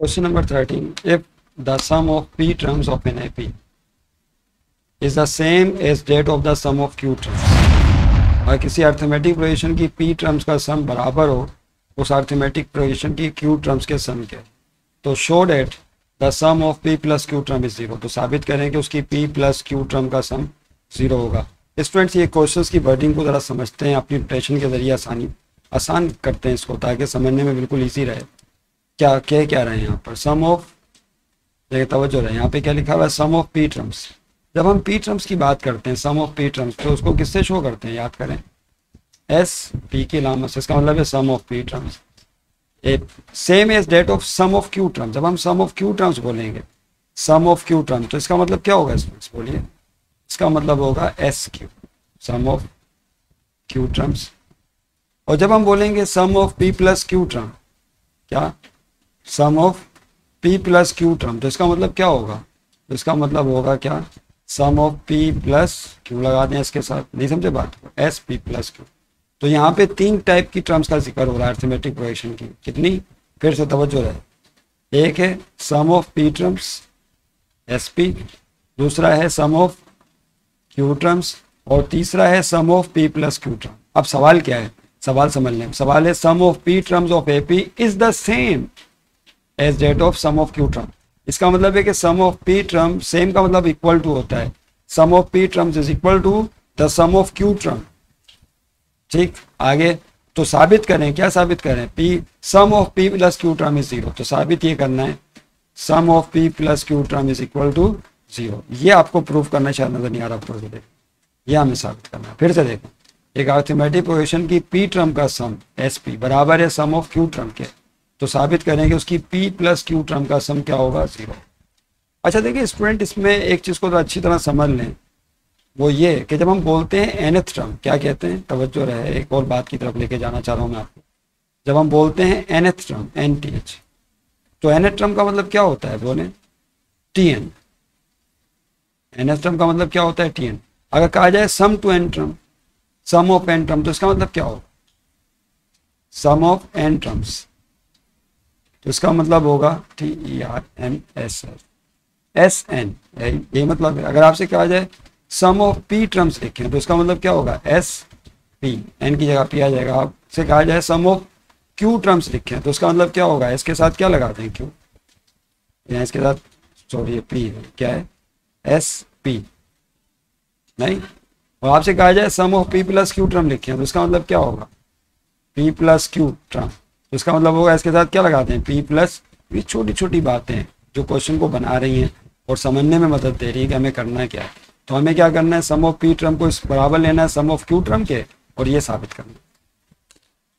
Question number 13. If the sum of p terms of an AP is the same as that of the sum of q terms, और किसी arithmetic progression की p terms का sum बराबर हो उस arithmetic progression की q terms के sum के, तो show that the sum of p plus q term is zero, तो साबित करें कि उसकी p प्लस q टर्म का सम जीरो होगा। स्टूडेंट्स ये क्वेश्चंस की वर्डिंग को ज़रा समझते हैं, अपनी नोटेशन के जरिए आसान करते हैं इसको ताकि समझने में बिल्कुल ईजी रहे। क्या कह रहे हैं यहाँ पर, सम ऑफ, देखिए तवज्जो रहे, यहाँ पे क्या लिखा हुआ है, सम ऑफ पी टर्म्स। जब हम पी टर्म्स की बात करते हैं, सम ऑफ पी टर्म्स, तो उसको किससे शो करते हैं, याद करें, एस पी की लामत से, इसका मतलब है sum of p terms same as that of sum of q terms. जब हम सम ऑफ क्यू टर्म्स बोलेंगे, सम ऑफ क्यू टर्म्स, तो इसका मतलब क्या होगा स्टूडेंट्स, बोलिए, इसका मतलब होगा S q, sum of q terms. और जब हम बोलेंगे sum of p plus q term, क्या, sum of p plus q term, तो इसका मतलब क्या होगा, तो इसका मतलब होगा क्या, sum of p plus Q लगा दें इसके साथ, नहीं समझे बात को, एस पी प्लस क्यू। तो यहाँ पे तीन टाइप की टर्म्स का जिक्र हो रहा है अर्थमेटिक प्रोजेक्शन की, कितनी, फिर से तवज्जो रहे, एक है sum of p terms S p, दूसरा है सम ऑफ क्यू टर्म्स, और तीसरा है sum of p plus q term. अब सवाल क्या है, सवाल समझ लें, सवाल है sum of p terms of AP is the same as that of sum of q term. इसका मतलब है कि sum of p term, same का मतलब इक्वल टू होता है, sum of p terms is equal to the sum of q term. ठीक, आगे तो साबित करें, क्या साबित करें, p, sum of p plus q term is zero, तो साबित ये करना है sum of p plus q term is equal to zero. ये आपको प्रूफ करना शायद नजर नहीं आ रहा, आपको देखो, ये हमें साबित करना है। फिर से देखो, एक अर्थमेटिक प्रोजेक्शन की पी टर्म का सम एस पी बराबर है सम ऑफ क्यू टर्म के, तो साबित करेंगे उसकी p प्लस क्यू टर्म का सम क्या होगा, जीरो। अच्छा देखिए स्टूडेंट, इसमें एक चीज़ को तो अच्छी तरह समझ लें, वो ये कि जब हम बोलते हैं nth टर्म, क्या कहते हैं, तवज्जो रहे, एक और बात की तरफ लेके जाना चाह रहा हूँ मैं आपको। जब हम बोलते हैं nth टर्म nth, तो nth टर्म का मतलब क्या होता है, बोले tn। nth टर्म का मतलब क्या होता है, tn। अगर कहा जाए sum to n term, sum of n term, तो इसका मतलब क्या होगा, सम ऑफ n टर्म्स, तो इसका मतलब होगा TERMSSN, ये मतलब है। अगर आपसे कहा जाए सम ऑफ पी टर्म्स लिखें, तो इसका मतलब क्या होगा, SP, n की जगह p आ जाएगा। आपसे कहा जाए सम ऑफ क्यू टर्म्स लिखें, तो इसका मतलब क्या होगा, इसके साथ क्या लगाते हैं, क्यू, या इसके साथ, सॉरी p है, क्या है, SP, नहीं। और आपसे कहा जाए sum of p plus q term लिखें, तो इसका मतलब क्या होगा, p प्लस क्यू टर्म, तो इसका मतलब होगा इसके साथ क्या लगाते हैं, p प्लस। ये छोटी छोटी बातें जो क्वेश्चन को बना रही हैं और समझने में मदद दे रही है कि हमें करना क्या है। तो हमें क्या करना है, सम ऑफ p टर्म को इस बराबर लेना है सम ऑफ q टर्म के, और ये साबित करना है।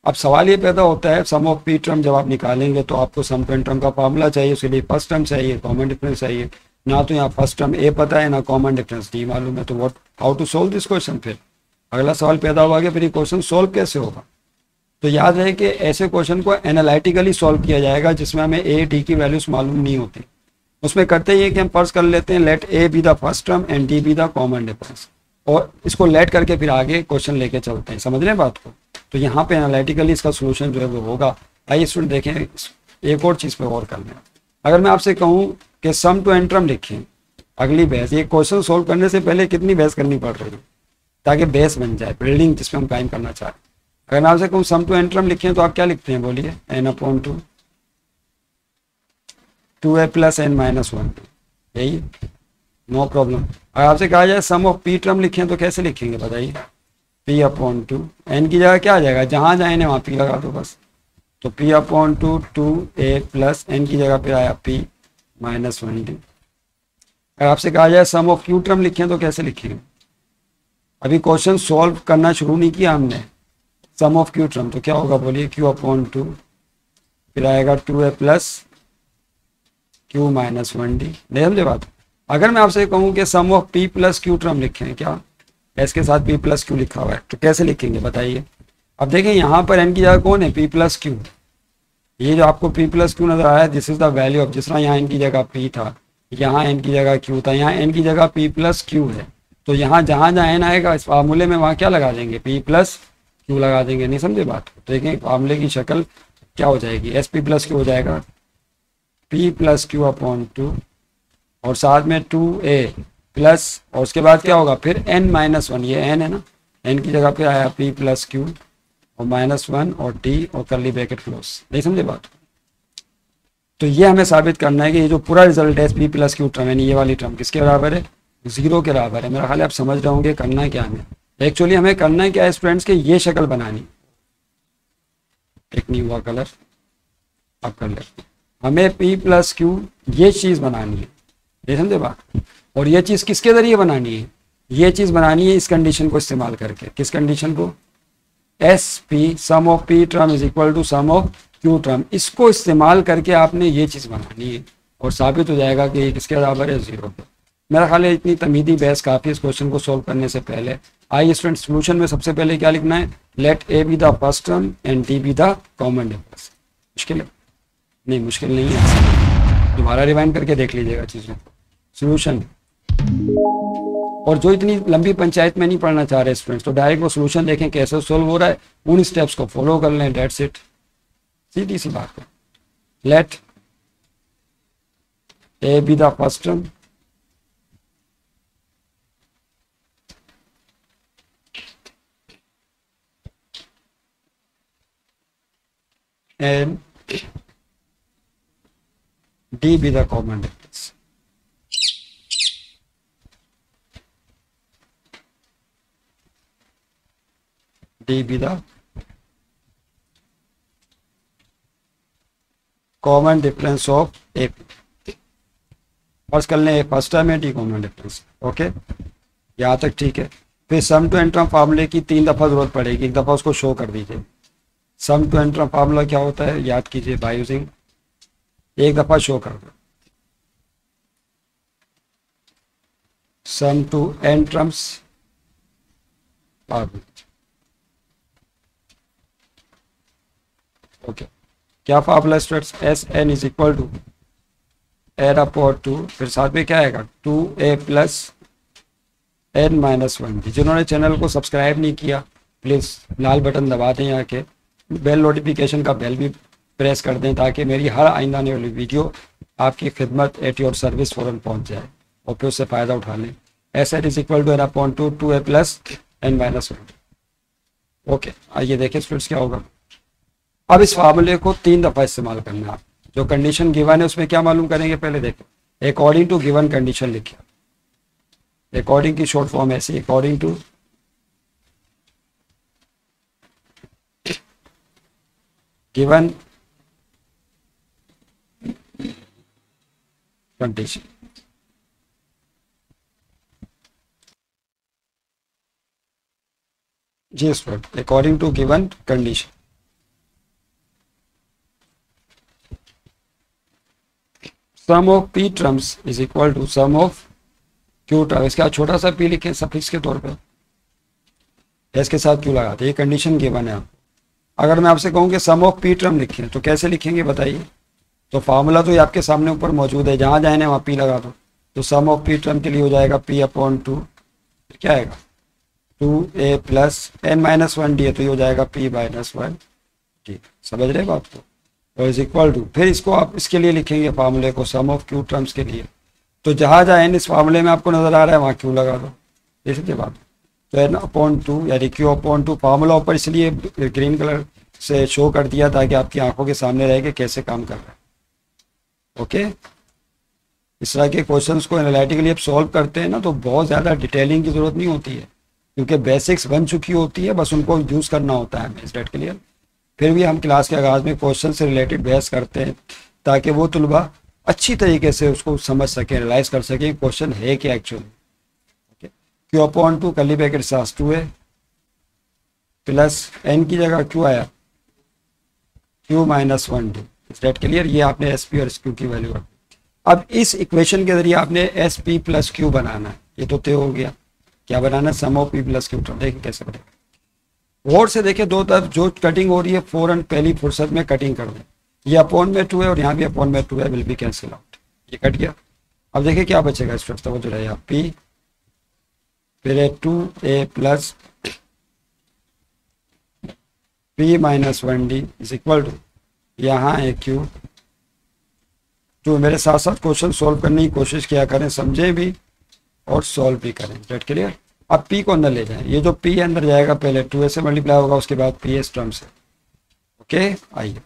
अब सवाल ये पैदा होता है, सम ऑफ p टर्म जब आप निकालेंगे तो आपको सम टू n टर्म का फार्मूला चाहिए, उसके लिए फर्स्ट टर्म चाहिए, कॉमन डिफरेंस चाहिए, ना तो यहाँ फर्स्ट टर्म a पता है, ना कॉमन डिफरेंस d मालूम है, तो what, how to solve this question. फिर अगला सवाल पैदा हुआ कि फिर ये क्वेश्चन सोल्व कैसे होगा। तो याद रहे कि ऐसे क्वेश्चन को एनालिटिकली सॉल्व किया जाएगा जिसमें हमें ए डी की वैल्यूज मालूम नहीं होती। उसमें करते ही है कि हम फर्स्ट कर लेते हैं let a be the first term and d be the common difference, और इसको लेट करके फिर आगे क्वेश्चन लेके चलते हैं, समझ रहे हैं बात को। तो यहाँ पे एनालिटिकली इसका सोल्यूशन जो है वो होगा। आइए स्टूडेंट देखें, एक और चीज़ पे गौर कर लें। अगर मैं आपसे कहूँ कि सम टू एन टर्म लिखें, अगली बहस, ये क्वेश्चन सोल्व करने से पहले कितनी बहस करनी पड़ रही है ताकि बेस बन जाए, बिल्डिंग जिसमें हम कायम करना चाह रहे हैं। अगर मैं आपसे कहूँ सम टू एन टर्म लिखें, तो आप क्या लिखते हैं, बोलिए, n/2 2a plus n minus 1, यही, नो प्रॉब्लम। अगर आपसे कहा जाए सम ऑफ p टर्म लिखें, तो कैसे लिखेंगे बताइए, p/2, n की जगह क्या आ जाएगा, जहाँ जाए वहाँ p लगा दो बस, तो p/2 2a प्लस n की जगह पे आया p माइनस 1d। अगर आपसे कहा जाए सम ऑफ q टर्म लिखें, तो कैसे लिखेंगे, अभी क्वेश्चन सॉल्व करना शुरू नहीं किया हमने, सम ऑफ क्यू टर्म, तो क्या होगा बोलिए, q/2, फिर आएगा 2a plus q minus 1d। नहीं समझे बात। अगर मैं आपसे कहूँ कि sum of p plus q term लिखें, क्या, s के साथ p प्लस क्यू लिखा हुआ है, तो कैसे लिखेंगे बताइए। अब देखें यहाँ पर n की जगह कौन है, p प्लस क्यू, ये जो आपको p प्लस क्यू नजर आया, this is the value of, जिस तरह यहाँ n की जगह p था, यहाँ n की जगह q था, यहाँ n की जगह p प्लस क्यू है, तो यहाँ जहाँ जहाँ n आएगा इस फार्मूले में वहाँ क्या लगा देंगे, p प्लस क्यू लगा देंगे। नहीं समझे बात। तो देखें फार्मूले की शक्ल क्या हो जाएगी, एस पी प्लस क्यू हो जाएगा, पी प्लस क्यू अपॉन 2 और साथ में 2a प्लस और उसके बाद क्या होगा फिर n माइनस 1, ये n है ना, n की जगह पे आया p प्लस क्यू और -1 और t और कर्ली ब्रैकेट क्लोज। नहीं समझे बात? तो ये हमें साबित करना है कि ये जो पूरा रिजल्ट है p प्लस क्यू टर्म, यानी ये वाली टर्म किसके बराबर है? 0 के बराबर है। मेरा ख्याल है आप समझ रहे होंगे करना है क्या हमें। एक्चुअली हमें करना है क्या है स्टूडेंट्स के, ये शक्ल बनानी, एक नहीं हुआ कलर, अब कर लेते हमें p प्लस क्यू ये चीज़ बनानी है, ये समझे बात? और ये चीज़ किसके ज़रिए बनानी है? ये चीज़ बनानी है इस कंडीशन को इस्तेमाल करके। किस कंडीशन को? As per sum of p term is equal to sum of q term. इसको इस्तेमाल करके आपने ये चीज़ बनानी है और साबित हो जाएगा कि ये किसके बराबर है? 0 पे। मेरा ख्याल है इतनी तमीदी बहस काफ़ी इस क्वेश्चन को सोल्व करने से पहले। आइए स्टूडेंट सोल्यूशन में सबसे पहले क्या लिखना है? Let a be the first term and d be the common difference. मुश्किल है? नहीं मुश्किल नहीं है, दोबारा रिवाइंड करके देख लीजिएगा चीज़ों को। सोल्यूशन, और जो इतनी लंबी पंचायत में नहीं पढ़ना चाह रहे स्टूडेंट्स, तो डायरेक्ट वो सोल्यूशन देखें कैसे सोल्व हो रहा है, उन स्टेप्स को फॉलो कर लें, डेट्स इट, सीधी सी बात है। Let a be the first term and d be the common difference. D be the common difference of A P. First कर लें फर्स्ट टर्म है, डी कॉमन डिफरेंस। ओके, यहाँ तक ठीक है। फिर सम टू एन टर्म फार्मूले की 3 दफ़ा जरूरत पड़ेगी, एक दफ़ा उसको शो कर दीजिए। सम टू एन टर्म फार्मूला क्या होता है याद कीजिए बाय यूजिंग, एक दफ़ा शो कर दो। Sum to n terms formula. Okay, क्या formula students? S n is equal to n upon 2, फिर साथ में क्या आएगा? 2a plus n minus 1। जिन्होंने चैनल को सब्सक्राइब नहीं किया प्लीज़ लाल बटन दबा दें, यहाँ के बेल नोटिफिकेशन का बेल भी प्रेस कर दें ताकि मेरी हर आइंदा आने वाली वीडियो आपकी खिदमत एट योर सर्विस फ़ौरन पहुँच जाए और फिर उससे फ़ायदा उठा लें। S n is equal to n upon 2a plus n minus 1। Okay, आइए देखें स्टूडेंट्स क्या होगा। अब इस फार्मूले को 3 दफ़ा इस्तेमाल करना है। जो कंडीशन गिवन है उसमें क्या मालूम करेंगे, पहले देखो अकॉर्डिंग टू गिवन कंडीशन लिखिए। अकॉर्डिंग की शॉर्ट फॉर्म ऐसी, अकॉर्डिंग टू गिवन कंडीशन। जी student, according to given condition. Sum of p terms is equal to sum of q term. इसका छोटा सा पी लिखें सफिक्स के तौर पे, इसके साथ क्यू लगाते, ये कंडीशन गिवन है आप। अगर मैं आपसे कहूँ कि सम ऑफ पी टर्म लिखें तो कैसे लिखेंगे बताइए? तो फार्मूला तो ये आपके सामने ऊपर मौजूद है, जहाँ जाए ना वहाँ पी लगा दो। तो सम ऑफ पी टर्म के लिए हो जाएगा पी अपॉन 2, क्या आएगा? 2a plus n minus 1 D है, तो ये हो जाएगा p माइनस 1 डी। समझ रहे बात को? और इज इक्वल टू, फिर इसको आप इसके लिए लिखेंगे फार्मूले को सम ऑफ क्यू टर्म्स के लिए। तो जहाँ जहाँ n इस फार्मूले में आपको नजर आ रहा है वहाँ क्यू लगा दो, इसी बात। तो n अपॉन 2 यानी क्यू अपॉन 2 फार्मूला ऊपर इसलिए ग्रीन कलर से शो कर दिया ताकि आपकी आंखों के सामने रहे कि कैसे काम कर रहा है। ओके, इस तरह के क्वेश्चंस को एनालिटिकली आप सॉल्व करते हैं ना तो बहुत ज़्यादा डिटेलिंग की ज़रूरत नहीं होती है, क्योंकि बेसिक्स बन चुकी होती है, बस उनको यूज़ करना होता है। इस डेट क्लियर। फिर भी हम क्लास के आगाज़ में क्वेश्चन से रिलेटेड बहस करते हैं ताकि वो तलबा अच्छी तरीके से उसको समझ सकें, एनालाइज कर सकें क्वेश्चन है क्या actually. Okay, q upon 2 curly bracket साथ 2a प्लस n की जगह क्यू आया q minus 1 d. Is that clear. ये आपने एस पी और एस क्यू की वैल्यू रखी। अब इस इक्वेशन के जरिए आपने एस पी प्लस क्यू बनाना है। ये तो तय हो गया, क्या बनाना है? Sum of p plus q term. देखिए कैसे बनेगा, गौर से देखिए, दो तरफ जो कटिंग हो रही है फौरन पहली फुर्सत में कटिंग कर दें। ये अपॉन में 2 है और यहाँ भी अपॉन में 2 है, विल बी कैंसिल आउट। ये कट गया। अब देखिए क्या बचेगा इस वक्त, तो जो रहेगा पी फिर 2a plus p minus 1 d is equal to यहाँ है q, तो मेरे साथ साथ क्वेश्चन सॉल्व करने की कोशिश किया करें, समझें भी और सॉल्व भी करें। Get clear. अब पी को अंदर ले जाएं, ये जो पी अंदर जाएगा पहले 2a से मल्टीप्लाई होगा, उसके बाद पी एस टर्म से। ओके, आइए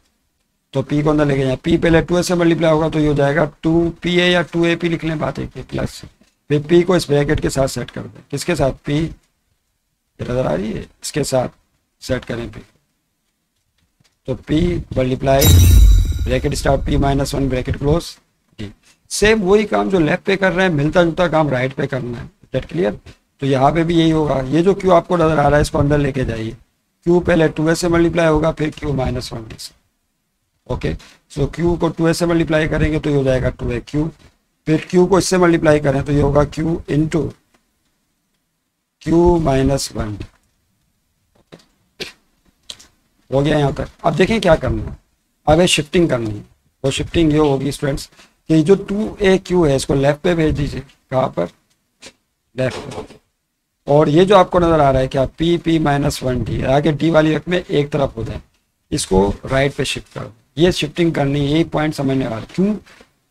तो पी को अंदर लेके जाए, पी पहले 2a से मल्टीप्लाई होगा तो ये हो जाएगा 2pa या 2ap लिख लें, बात एक प्लस, फिर पी को इस ब्रैकेट के साथ सेट कर दें। किसके साथ? पी, नजर आ रही है, इसके साथ सेट करें पी। तो P multiply bracket start p minus 1 bracket close D. Same वही काम जो लेफ्ट पे कर रहे हैं, मिलता जुलता काम राइट पे करना है। Get clear. तो यहाँ पे भी यही होगा, ये जो क्यू आपको नजर आ रहा है इसको अंदर लेके जाइए। क्यू पहले 2a से मल्टीप्लाई होगा, फिर क्यू माइनस 1 डी से। ओके, सो क्यू को 2a से मल्टीप्लाई करेंगे तो ये हो जाएगा 2a क्यू, फिर क्यू को इससे मल्टीप्लाई करें तो ये होगा क्यू इंटू क्यू माइनस 1 हो गया यहाँ तक। अब देखें क्या करना है, अब ये शिफ्टिंग करनी है। वो शिफ्टिंग ये होगी स्टूडेंट्स कि जो 2a क्यू है इसको लेफ्ट पे भेज दीजिए। कहाँ पर? लेफ्ट पे। और ये जो आपको नजर आ रहा है क्या, पी पी माइनस 1 डी, आगे डी वाली रकम में एक तरफ हो जाए, इसको राइट पे शिफ्ट कर दो। ये शिफ्टिंग करनी, यही पॉइंट समझने वाला। क्यों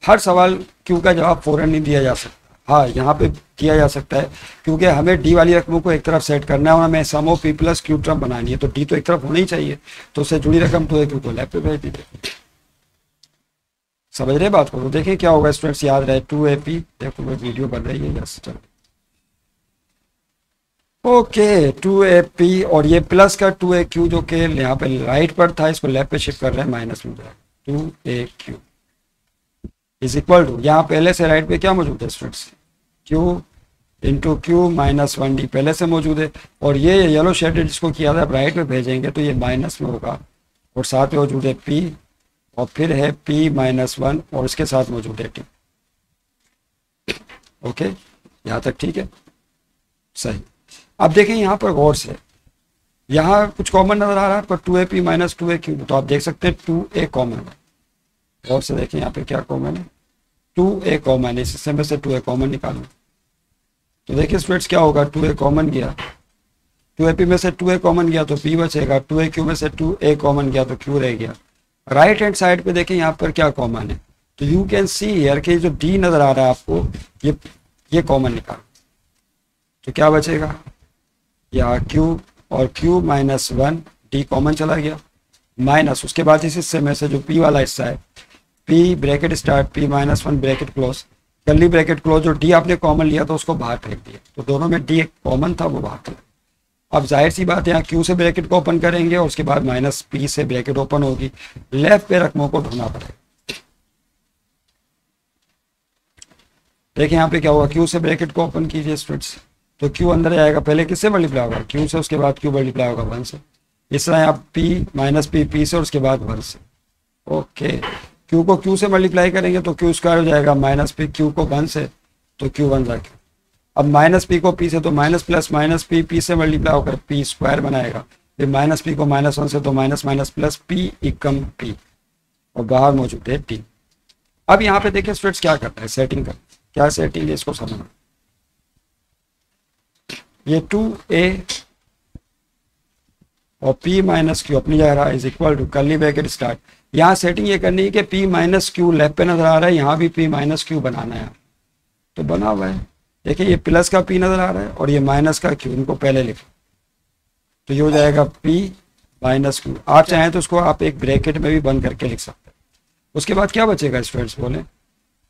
हर सवाल क्यों का जवाब फौरन नहीं दिया जा सकता, हाँ यहाँ पे दिया जा सकता है, क्योंकि हमें डी वाली रकमों को एक तरफ सेट करना है और हमें sum of p plus q term बनानी है, तो डी तो एक तरफ होना ही चाहिए, तो उससे जुड़ी रकम 2a क्यू को लेफ्ट पे भेज दीजिए। समझ रहे बात को? तो देखें क्या होगा स्टूडेंट्स, याद रहे 2ap, देखो वीडियो बन रही है, यस चलो। ओके 2ap और ये प्लस का 2a क्यू जो कि यहाँ पे राइट पर था, इसको लेफ्ट पे शिफ्ट कर रहे हैं, माइनस में जाएगा 2a Q is equal to, यहाँ पहले से राइट पे क्या मौजूद है students, Q into Q minus 1 D पहले से मौजूद है, और ये येलो शेडेड जिसको किया था राइट पे भेजेंगे तो ये माइनस में होगा, और साथ में मौजूद है पी, और फिर है पी माइनस 1 और इसके साथ मौजूद है टी। ओके, यहाँ तक ठीक है, सही। अब देखें यहाँ पर गौर से, यहाँ कुछ कॉमन नजर आ रहा है पर 2ap माइनस 2a क्यू, तो आप देख सकते हैं 2a कॉमन है। गौर से देखें यहाँ पे क्या कॉमन है, 2a कॉमन है, इस में से 2a कॉमन निकालना। तो देखिए स्टूडेंट्स क्या होगा, 2a कॉमन गया, 2ap में से 2a कॉमन गया तो p बचेगा, 2a क्यू में से 2a कॉमन गया तो q रह गया। राइट हैंड साइड पे देखें यहाँ पर क्या कॉमन है, तो यू कैन सी हियर के जो d नजर आ रहा है आपको, ये कॉमन निकाल, तो क्या बचेगा, यहाँ q और q माइनस 1 d कॉमन चला गया, माइनस उसके बाद इस हिस्से में से जो p वाला हिस्सा है, p bracket start p minus 1 bracket close, curly bracket close, जो d आपने कॉमन लिया तो उसको बाहर फेंक दिया, तो दोनों में d एक कॉमन था वो बाहर चला। अब जाहिर सी बात है यहाँ q से ब्रैकेट को ओपन करेंगे और उसके बाद माइनस p से ब्रैकेट ओपन होगी, लेफ्ट पे रकमों को ढूंढना पड़ेगा। देखिए यहाँ पे क्या होगा, q से ब्रैकेट को ओपन कीजिए स्टूडेंट्स, तो q अंदर जाएगा, पहले किससे मल्टीप्लाई होगा, q से, उसके बाद q मल्टीप्लाई होगा 1 से, इस तरह यहाँ p माइनस p से और उसके बाद 1 से। ओके, q को q से मल्टीप्लाई करेंगे तो q स्क्वायर हो जाएगा, माइनस p q को 1 से तो q 1 q, अब माइनस p को p से तो माइनस प्लस माइनस p से मल्टीप्लाई होकर p स्क्वायर बनाएगा, फिर माइनस p को माइनस 1 से तो minus minus plus p इकम p, और बाहर मौजूद है t। अब यहाँ पे देखिए स्टूडेंट्स क्या करता है, सेटिंग कर, क्या सेटिंग है इसको समझना। ये 2a और p माइनस क्यू अपनी जगह is equal to curly bracket start, यहाँ सेटिंग ये करनी है कि p माइनस क्यू लेफ्ट पे नजर आ रहा है, यहाँ भी p माइनस क्यू बनाना है, तो बना हुआ है। देखिए ये प्लस का p नजर आ रहा है और ये माइनस का q, इनको पहले लिखो, तो ये हो जाएगा p माइनस क्यू। आप चाहें तो उसको आप एक ब्रैकेट में भी बंद करके लिख सकते हैं। उसके बाद क्या बचेगा स्टूडेंट्स बोले,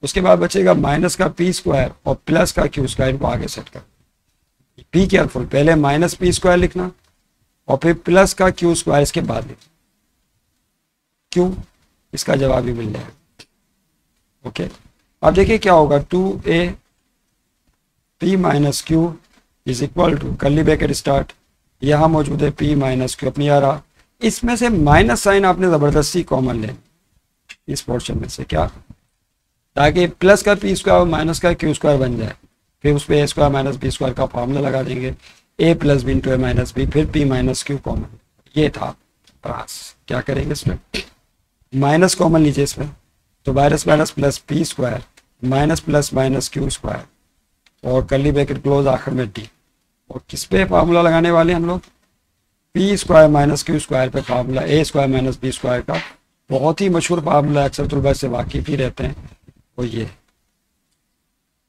उसके बाद बचेगा माइनस का p स्क्वायर और प्लस का q स्क्वायर को आगे सेट कर, बी केयरफुल, पहले माइनस p स्क्वायर लिखना और फिर प्लस का q स्क्वायर इसके बाद लिखना, क्यों, इसका जवाब भी मिल जाएगा। ओके, अब देखिए क्या होगा, 2a p minus q is equal to curly bracket start, यहाँ मौजूद है p माइनस क्यू अपनी आ रहा, इसमें से माइनस साइन आपने जबरदस्ती कॉमन ले इस पोर्शन में से, क्या, ताकि प्लस का p स्क्वायर और माइनस का q स्क्वायर बन जाए, फिर उस पर a square minus b square का फॉर्मूला लगा देंगे, a plus b into a minus b, फिर p माइनस क्यू कॉमन, ये था प्रास। क्या करेंगे इसमें, माइनस कॉमन लीजिए इसमें, तो minus minus plus P square minus plus minus q square और कर्ली ब्रैकेट क्लोज आखिर में डी, और किस पे फार्मूला लगाने वाले हम लोग, P square minus q square पे फार्मूला, ए स्क्वायर माइनस बी स्क्वायर का बहुत ही मशहूर फार्मूला, अक्सर तुलबा से वाकिफ ही रहते हैं, वो ये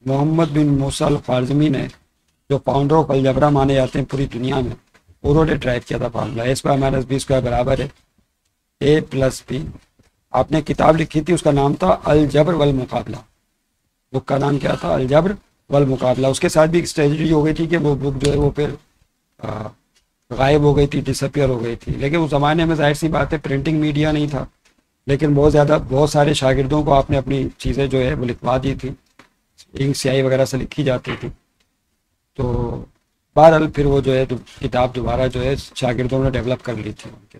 मोहम्मद बिन मूसा अल ख्वारिज़मी ने, जो फाउंडर ऑफ अलजबरा माने जाते हैं पूरी दुनिया में, उन्होंने ड्राइव किया था फार्मूला ए स्क्वायर माइनस बी स्क्वायर बराबर है ए प्लस बी। आपने किताब लिखी थी, उसका नाम था अलजबर वल मुकाबला। बुक का नाम क्या था? अलजबर वल मुकाबला। उसके साथ भी एक स्ट्रेटजी हो गई थी कि वो बुक जो है वो फिर गायब हो गई थी, डिसअपियर हो गई थी। लेकिन उस ज़माने में जाहिर सी बात है प्रिंटिंग मीडिया नहीं था, लेकिन बहुत सारे शागिर्दों को आपने अपनी चीज़ें जो है वो लिखवा दी थी, इंक स्याही वगैरह से लिखी जाती थी। तो बहरहाल फिर वो जो है किताब दोबारा जो है शागिर्दों ने डेवलप कर ली थी उनके।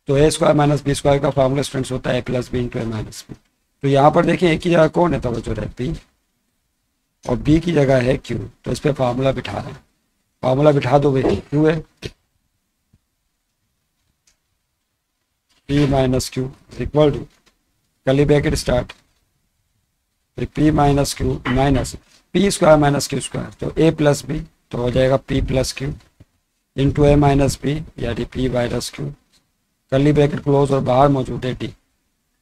तो ए स्क्वायर माइनस बी स्क्वायर का फार्मूला स्टूडेंट्स होता है ए plus b into a minus B. तो यहाँ पर देखें एक ही जगह कौन है, तो जो है पी, और बी की जगह है क्यू। तो इस पर फार्मूला बिठा रहे हैं, फार्मूला बिठा दो भाई, क्यू है p minus q equal to curly bracket start p minus q minus p square minus q square, तो ए प्लस बी, तो हो जाएगा p plus q into a minus b यानी p minus q, curly bracket close और बाहर मौजूद है D.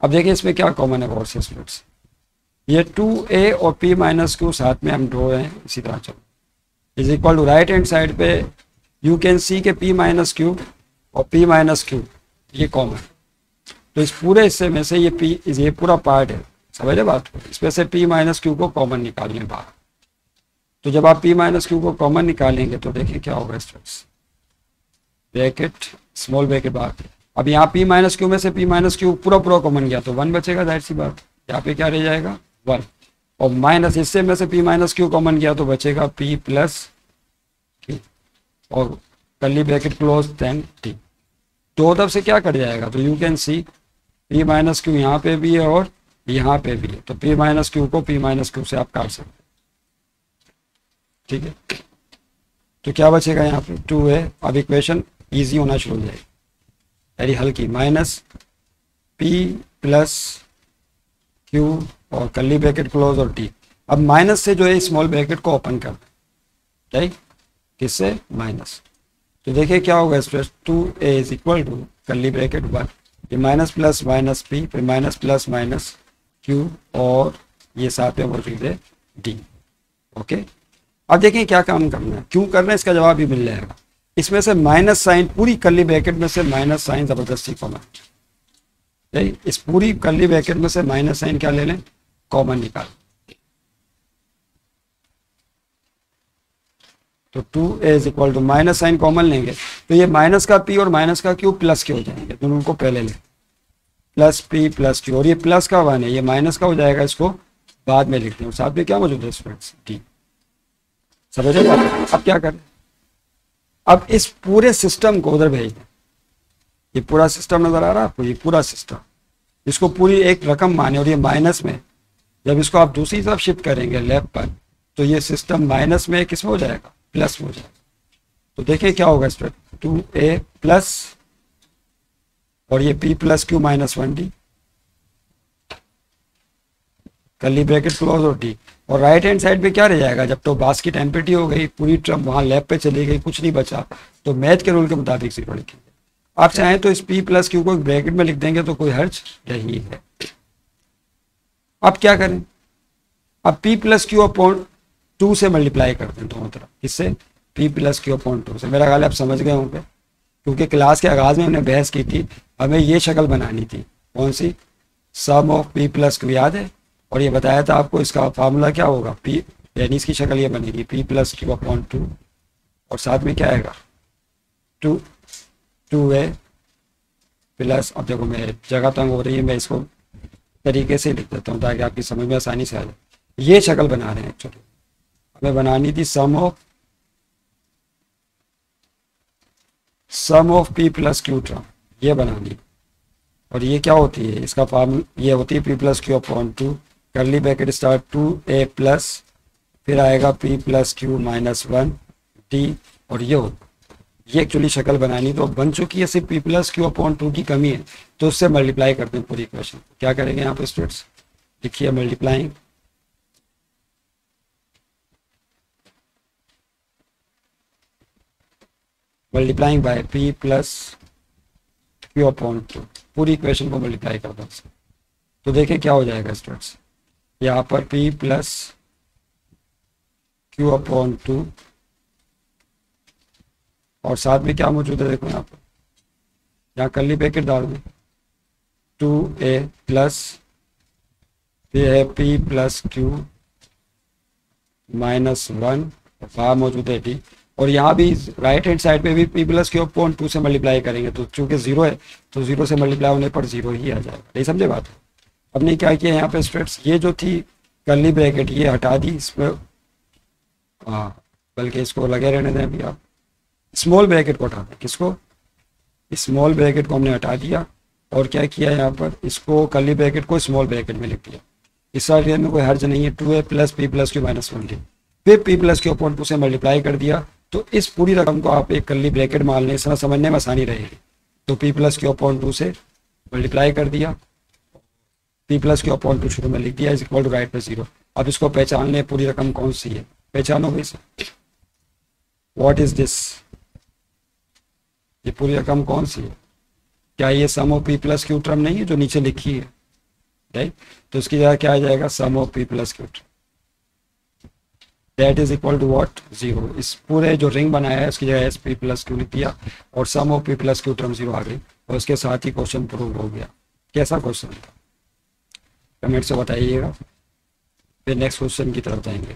अब देखिए इसमें क्या कॉमन है गौर से स्टूडेंट्स, ये 2a और p माइनस क्यू साथ में हम ड्रॉ हैं इसी तरह चलो, is equal to right hand side पे यू कैन सी के p माइनस क्यू और p माइनस क्यू ये कॉमन। तो इस पूरे हिस्से में से ये पूरा पार्ट है, समझे बात को, इसमें से p माइनस क्यू को कॉमन निकाल लें बाहर। तो जब आप p माइनस क्यू को कॉमन निकालेंगे तो देखिए क्या होगा स्टूडेंट्स, ब्रैकेट स्मॉल ब्रैकेट बाहर। अब यहाँ p माइनस क्यू में से p माइनस क्यू पूरा कॉमन गया तो 1 बचेगा, जाहिर सी बात। यहाँ पे क्या रह जाएगा 1, और माइनस हिस्से में से p माइनस क्यू कॉमन गया तो बचेगा p प्लस क्यू और curly bracket close then t। दो तरफ से क्या कट जाएगा, तो you can see p minus q यहाँ पे भी है और यहाँ पे भी है, तो p माइनस क्यू को p माइनस क्यू से आप काट सकते हैं, ठीक है। तो क्या बचेगा यहाँ पे 2a। अब इक्वेशन इजी होना शुरू हो जाएगी, यानी हल्की, माइनस p प्लस क्यू और कर्ली ब्रैकेट क्लोज और टी। अब माइनस से जो है स्मॉल ब्रैकेट को ओपन कर दें, राइट, किससे माइनस। तो देखिए क्या होगा स्ट्रेस 2a is equal to curly bracket 1, ये माइनस प्लस माइनस पी, फिर माइनस प्लस माइनस क्यू और ये साथ में मौजूद है डी। ओके, अब देखें क्या काम करना है, क्यों करना है इसका जवाब भी मिल जाएगा। इसमें से माइनस साइन, पूरी कर्ली ब्रैकेट में से माइनस साइन जबरदस्ती कॉमन, इस पूरी कर्ली ब्रैकेट में से माइनस साइन क्या ले लें, कॉमन निकाल। तो 2a is equal to minus sign common लेंगे तो ये माइनस का p और माइनस का q प्लस के हो जाएंगे, दोनों को पहले लें, प्लस p प्लस q, और ये प्लस का 1 है, ये माइनस का हो जाएगा, इसको बाद में लिखते हैं। साथ में क्या मौजूद है स्टूडेंट्स, d। समझे? अब क्या करें, अब इस पूरे सिस्टम को उधर भेज दें। ये पूरा सिस्टम नजर आ रहा है आपको, ये पूरा सिस्टम, इसको पूरी एक रकम माने, और ये माइनस में, जब इसको आप दूसरी तरफ शिफ्ट करेंगे लेफ्ट पर, तो ये सिस्टम माइनस में किस में हो जाएगा, प्लस में हो जाएगा। तो देखिए क्या होगा स्टूडेंट, 2a प्लस और ये p plus Q minus 1d, curly bracket close और d, और राइट हैंड साइड पे क्या रह जाएगा, जब तो बास्केट एम्प्टी हो गई, पूरी टर्म वहां लेफ्ट पे चली गई, कुछ नहीं बचा, तो मैथ के रूल के मुताबिक जीरो लिखेंगे। आप चाहें तो इस p प्लस क्यू को ब्रैकेट में लिख देंगे तो कोई हर्ज नहीं है। अब क्या करें, अब p प्लस क्यू अपॉन 2 से मल्टीप्लाई कर दें दोनों तरफ, इससे p प्लस क्यू अपॉन 2 से। मेरा ख्याल आप समझ गए होंगे, क्योंकि क्लास के आगाज में हमने बहस की थी, हमें ये शक्ल बनानी थी, कौन सी, सम ऑफ p प्लस क्यू, याद है, और ये बताया था आपको इसका फार्मूला क्या होगा, p, यानी इसकी शक्ल ये बनेगी p प्लस क्यू अपॉन 2, और साथ में क्या आएगा 2a प्लस, अब देखो मैं जगह तंग हो रही है, मैं इसको तरीके से लिख देता हूँ ताकि आपकी समझ में आसानी से आ जाए। ये शक्ल बना रहे हैं एक्चुअली, हमें बनानी थी sum of p plus q term, ये बनानी, और ये क्या होती है, इसका फॉर्मूला ये होती है p plus Q upon 2, curly bracket start 2a plus, फिर आएगा p plus Q minus 1d, और ये एक्चुअली शक्ल बनानी तो बन चुकी है, सिर्फ p प्लस क्यू अपॉन 2 की कमी है, तो उससे मल्टीप्लाई करते हैं पूरी इक्वेशन। क्या करेंगे यहाँ पे स्टूडेंट्स, लिखिए multiplying by p plus Q upon 2, पूरी इक्वेशन को मल्टीप्लाई कर दो। तो देखिए क्या हो जाएगा स्टूडेंट्स, यहाँ पर p प्लस क्यू अपॉन 2 और साथ में क्या मौजूद है देखो यहाँ पर, यहाँ कर्ली ब्रैकेट डाल दें 2a प्लस ये है p प्लस क्यू माइनस 1 वहाँ मौजूद है t और यहाँ भी राइट हैंड साइड पे भी p प्लस क्यू अपॉन 2 से मल्टीप्लाई करेंगे तो चूंकि 0 है तो 0 से मल्टीप्लाई होने पर 0 ही आ जाएगा। नहीं समझे बात? हमने क्या किया यहाँ पे स्टूडेंट्स, ये जो थी कर्ली ब्रैकेट ये हटा दी इसमें, हाँ बल्कि इसको लगे रहने दें अभी आप, स्मॉल ब्रैकेट को हटा दें। किसको? स्मॉल ब्रैकेट को हमने हटा दिया और क्या किया यहाँ पर, इसको कर्ली ब्रैकेट को स्मॉल ब्रैकेट में लिख दिया। इस साइड में कोई हर्ज नहीं है, 2a plus p plus Q minus 1 फिर p प्लस क्यू अपॉन 2 से मल्टीप्लाई कर दिया तो इस पूरी रकम को आप एक कर्ली ब्रैकेट मान लें, इस तरह समझने में आसानी रहेगी। तो p प्लस क्यू अपॉन 2 से मल्टीप्लाई कर दिया, p प्लस क्यू अपॉन 2 शुरू में लिख दिया इज इक्वल टू राइट पे 0। अब इसको पहचान लें पूरी रकम कौन सी है, पहचानो भाई सर, व्हाट इज दिस, ये पूरी रकम कौन सी है? क्या ये sum of p plus q term नहीं है जो नीचे लिखी है, राइट? तो इसकी जगह क्या आ जाएगा, sum of p plus q term, that is equal to what, 0। इस पूरे जो रिंग बनाया है उसकी जगह p प्लस क्यू लिख दिया और sum of p plus q term 0 आ गई और उसके साथ ही क्वेश्चन प्रूव हो गया। कैसा क्वेश्चन था कमेंट से बताइएगा, फिर नेक्स्ट क्वेश्चन की तरफ जाएंगे।